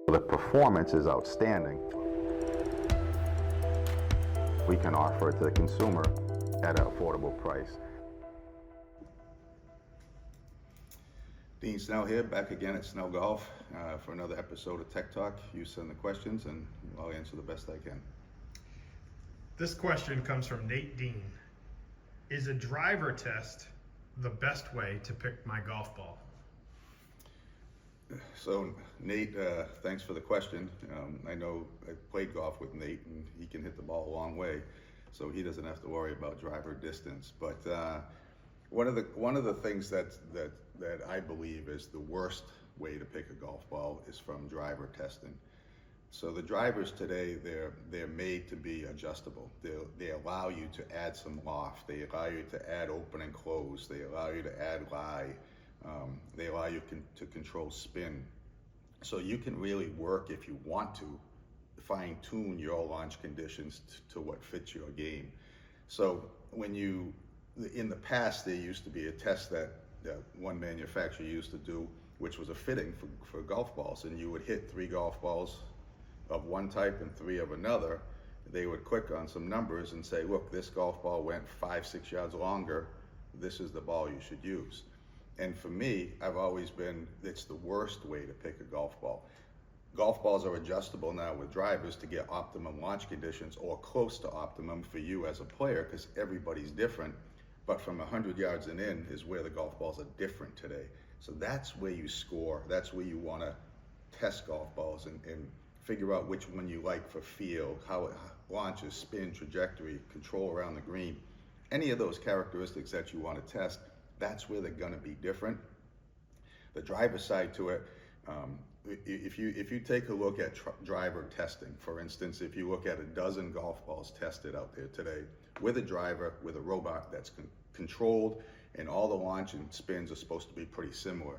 The performance is outstanding. We can offer it to the consumer at an affordable price. Dean Snell here, back again at Snell Golf for another episode of Tech Talk. You send the questions and I'll answer the best I can. This question comes from Nate Dean. Is a driver test the best way to pick my golf ball? So Nate, thanks for the question. I know I played golf with Nate and he can hit the ball a long way, so he doesn't have to worry about driver distance. But one of the things that I believe is the worst way to pick a golf ball is from driver testing. So the drivers today, they're made to be adjustable. They allow you to add some loft. They allow you to add open and close. They allow you to add lie. They allow you to control spin. So you can really work, if you want to, fine tune your launch conditions to what fits your game. So in the past, there used to be a test that one manufacturer used to do, which was a fitting for golf balls, and you would hit 3 golf balls of one type and 3 of another. They would click on some numbers and say, look, this golf ball went 5-6 yards longer. This is the ball you should use. And for me, I've always been, it's the worst way to pick a golf ball. Golf balls are adjustable now with drivers to get optimum launch conditions or close to optimum for you as a player, because everybody's different. But from 100 yards and in is where the golf balls are different today. So that's where you score. That's where you want to test golf balls and figure out which one you like for feel, how it launches, spin, trajectory, control around the green. Any of those characteristics that you want to test, that's where they're going to be different. The driver side to it, if you take a look at driver testing, for instance, if you look at a dozen golf balls tested out there today with a driver, with a robot that's controlled, and all the launch and spins are supposed to be pretty similar,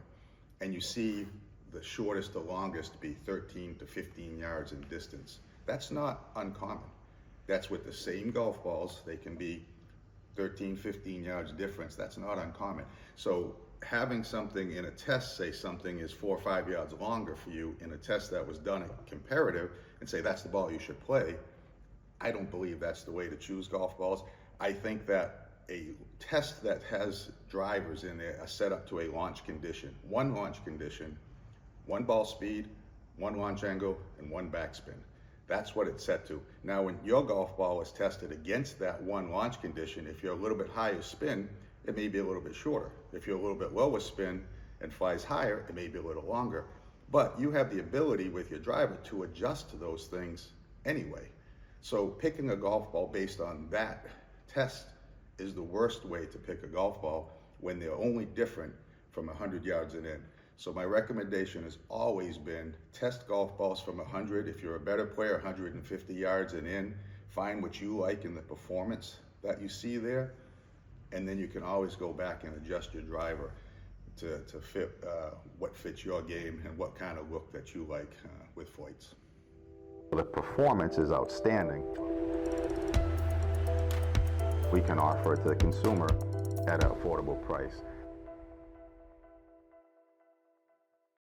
and you see the shortest to longest be 13 to 15 yards in distance, that's not uncommon. That's with the same golf balls. They can be 13, 15 yards difference. That's not uncommon. So having something in a test say something is 4 or 5 yards longer for you in a test that was done at comparative and say that's the ball you should play, I don't believe that's the way to choose golf balls. I think that a test that has drivers in there are set up to a launch condition. One launch condition, 1 ball speed, 1 launch angle, and 1 backspin. That's what it's set to. Now, when your golf ball is tested against that 1 launch condition, if you're a little bit higher spin, it may be a little bit shorter. If you're a little bit lower spin and flies higher, it may be a little longer. But you have the ability with your driver to adjust to those things anyway. So picking a golf ball based on that test is the worst way to pick a golf ball when they're only different from 100 yards and in. So my recommendation has always been test golf balls from 100. If you're a better player, 150 yards and in, find what you like in the performance that you see there, and then you can always go back and adjust your driver to fit what fits your game and what kind of look that you like with flights. The performance is outstanding. We can offer it to the consumer at an affordable price.